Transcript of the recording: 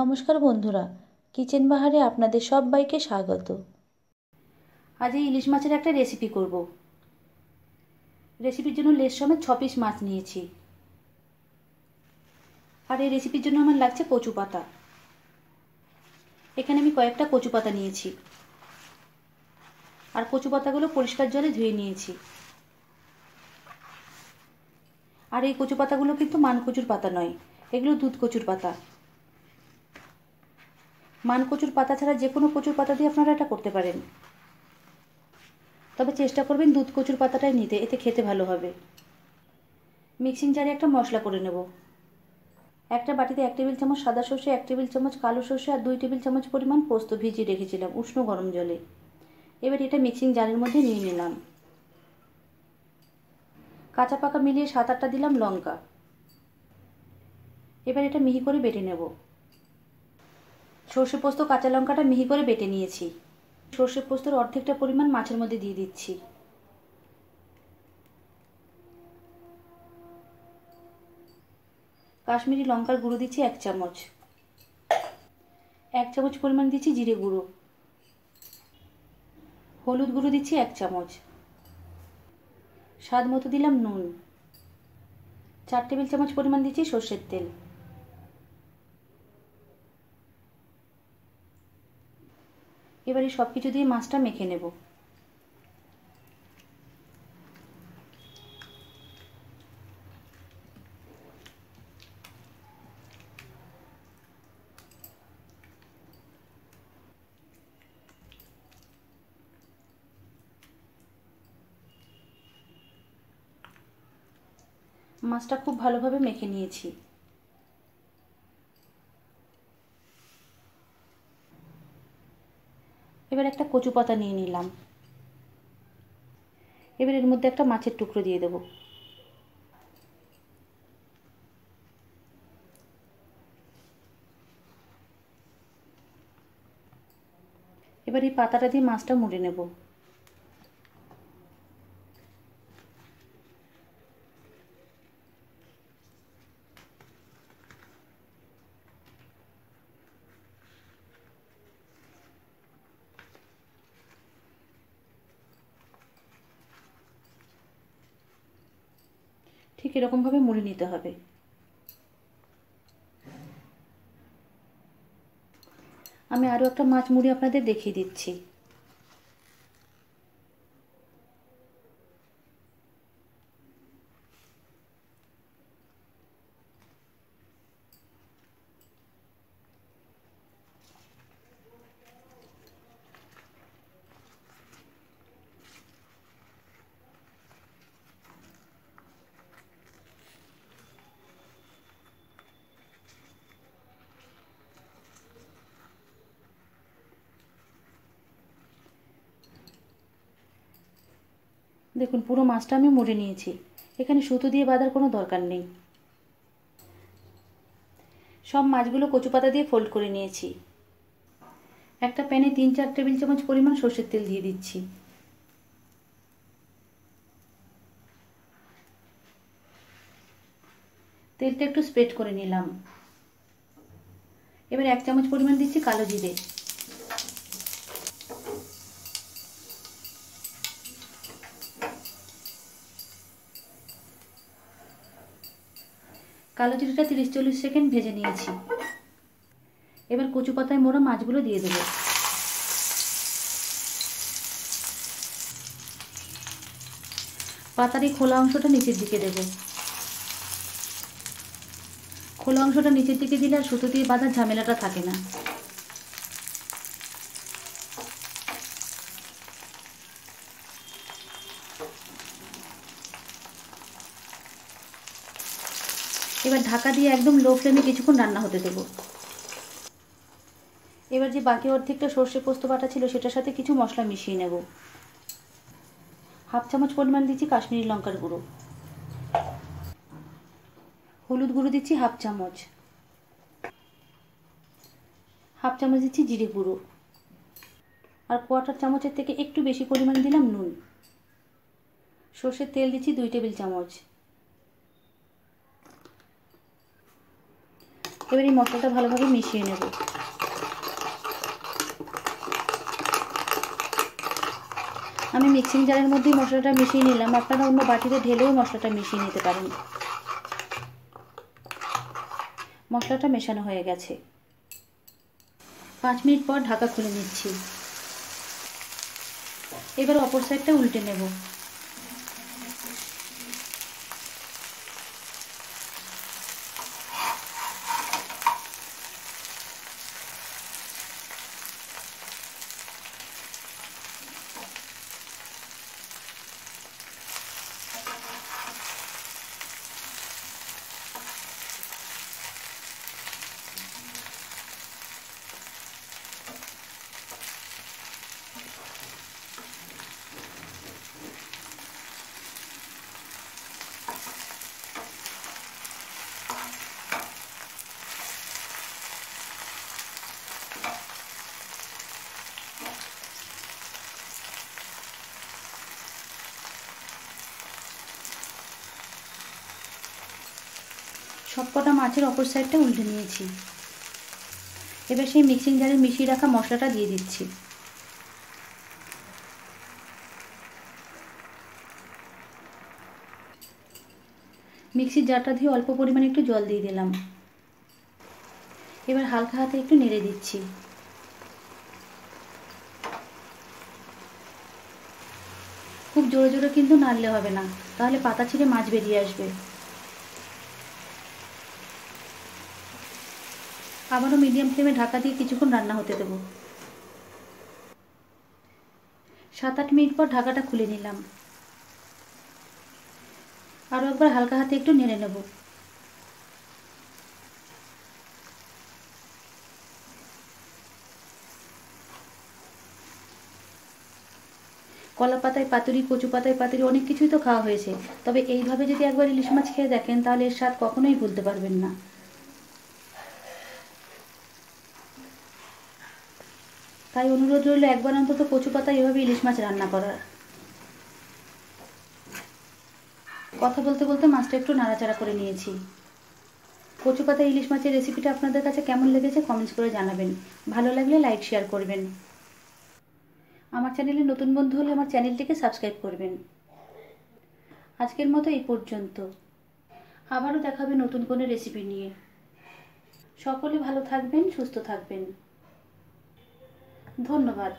নমস্কার বন্ধুরা, কিচেন বাহারে আপনাদের সবাইকে স্বাগত। আজ এই ইলিশ মাছের একটা রেসিপি করব। রেসিপির জন্য লেস সমেত 6 পিস মাছ নিয়েছি। আর এই রেসিপির জন্য আমার লাগছে কচু পাতা। এখানে আমি কয়েকটা কচু পাতা নিয়েছি। আর কচু পাতাগুলো পরিষ্কার জলে ধুয়ে নিয়েছি। আর এই কচু পাতাগুলো কিন্তু মানকচুর পাতা নয়, এগুলো দুধ কচুর পাতা। মানকচুর পাতা ছাড়া যে কোনো কচুর পাতা দিয়ে আপনারা এটা করতে পারেন, তবে চেষ্টা করবেন দুধ কচুর পাতাটাই নিতে, এতে খেতে ভালো হবে। মিক্সিং জারে একটা মশলা করে নেব। একটা বাটিতে 1 টেবিল চামচ সাদা সর্ষে, 1 টেবিল চামচ কালো সর্ষে আর 2 টেবিল চামচ পরিমাণ পোস্ত ভিজিয়ে রেখেছিলাম উষ্ণ গরম জলে। এবার এটা মিক্সিং জারের মধ্যে নিয়ে নিলাম। কাঁচা পাকা মিলিয়ে 7-8টা দিলাম লঙ্কা। এবার এটা মিহি করে বেটে নেব। সর্ষে পোস্ত কাঁচা লঙ্কাটা মিহি করে বেটে নিয়েছি। সর্ষে পোস্তর অর্ধেকটা পরিমাণ মাছের মধ্যে দিয়ে দিচ্ছি। কাশ্মীরি লঙ্কার গুঁড়ো দিচ্ছি 1 চামচ। 1 চামচ পরিমাণ দিচ্ছি জিরে গুঁড়ো। হলুদ গুঁড়ো দিচ্ছি 1 চামচ। স্বাদ মতো দিলাম নুন। 4 টেবিল চামচ পরিমাণ দিচ্ছি সর্ষের তেল। এবারে সব কিছু দিয়ে মাছটা মেখে নেব। মাছটা খুব ভালোভাবে মেখে নিয়েছি। এবার একটা কচু পাতা নিয়ে নিলাম। এবার এর মধ্যে একটা মাছের টুকরো দিয়ে দেব। এবার এই পাতাটা দিয়ে মাছটা মুড়ে নেব। ঠিক এরকমভাবে মুড়ে নিতে হবে। আমি আরও একটা মাছ মুড়ে আপনাদের দেখিয়ে দিচ্ছি। দেখুন পুরো মাছটা আমি মুড়ে নিয়েছি। এখানে সুতো দিয়ে বাঁধার কোনো দরকার নেই। সব মাছগুলো কচু পাতা দিয়ে ফোল্ড করে নিয়েছি। একটা প্যানে 3-4 টেবিল চামচ পরিমাণ সর্ষের তেল দিয়ে দিচ্ছি। তেলটা একটু স্প্রেড করে নিলাম। এবার 1 চামচ পরিমাণ দিচ্ছি কালো জিরে। কালো জিরেটা 30-40 সেকেন্ড ভেজে নিয়েছি। এবার কচু পাতায় মোড়া মাছগুলো দিয়ে দেব। পাতার এই খোলা অংশটা নিচের দিকে দেব। খোলা অংশটা নিচের দিকে দিলে আর সুতো দিয়ে বাঁধার ঝামেলাটা থাকে না। এবার ঢাকা দিয়ে একদম লো ফ্লেমে কিছুক্ষণ রান্না হতে দেব। এবার যে বাকি অর্ধেকটা সর্ষে পোস্ত বাটা ছিল সেটার সাথে কিছু মশলা মিশিয়ে নেব। 1/2 চামচ পরিমাণ দিচ্ছি কাশ্মীরি লঙ্কার গুঁড়ো। হলুদ গুঁড়ো দিচ্ছি 1/2 চামচ। 1/2 চামচ দিচ্ছি জিরে গুঁড়ো। আর 1/4 চামচের থেকে একটু বেশি পরিমাণ দিলাম নুন। সর্ষের তেল দিচ্ছি 2 টেবিল চামচ। এবার এই মশলাটা ভালোভাবে মিশিয়ে নেব। আমি মিক্সিং জারের মধ্যেই মশলাটা মিশিয়ে নিলাম, আপনারা অন্য বাটিতে ঢেলেও মশলাটা মিশিয়ে নিতে পারেন। মশলাটা মেশানো হয়ে গেছে। 5 মিনিট পর ঢাকা খুলে নিচ্ছি। এবার অপর সাইডটা উল্টে নেব। সবকটা মাছের অপর সাইডটা উল্টে নিয়েছি। এবার সেই মিক্সিং জারে মিশিয়ে রাখা মশলাটা দিয়ে দিচ্ছি। মিক্সির জারটা দিয়ে অল্প পরিমাণে একটু জল দিয়ে দিলাম। এবার হালকা হাতে একটু নেড়ে দিচ্ছি। খুব জোরে জোরে কিন্তু নাড়লে হবে না, তাহলে পাতা ছিঁড়ে মাছ বেরিয়ে আসবে। আবারও মিডিয়াম ফ্লেমে ঢাকা দিয়ে কিছুক্ষণ রান্না হতে দেব। 7-8 মিনিট পর ঢাকাটা খুলে নিলাম। আরও একবার হালকা হাতে একটু নেড়ে নেব। কলা পাতায় পাতুরি, কচু পাতায় পাতুরি অনেক কিছুই তো খাওয়া হয়েছে, তবে এইভাবে যদি একবার ইলিশ মাছ খেয়ে দেখেন তাহলে এর স্বাদ কখনোই ভুলতে পারবেন না। তাই অনুরোধ রইল একবার অন্তত কচু পাতায় এভাবে ইলিশ মাছ রান্না করার। কথা বলতে বলতে মাছটা একটু নাড়াচাড়া করে নিয়েছি। কচু পাতা ইলিশ মাছের রেসিপিটা আপনাদের কাছে কেমন লেগেছে কমেন্টস করে জানাবেন। ভালো লাগলে লাইক শেয়ার করবেন। আমার চ্যানেলে নতুন বন্ধু হলে আমার চ্যানেলটিকে সাবস্ক্রাইব করবেন। আজকের মতো এই পর্যন্ত। আবারও দেখাবে নতুন কোনো রেসিপি নিয়ে। সকলে ভালো থাকবেন, সুস্থ থাকবেন। ধন্যবাদ।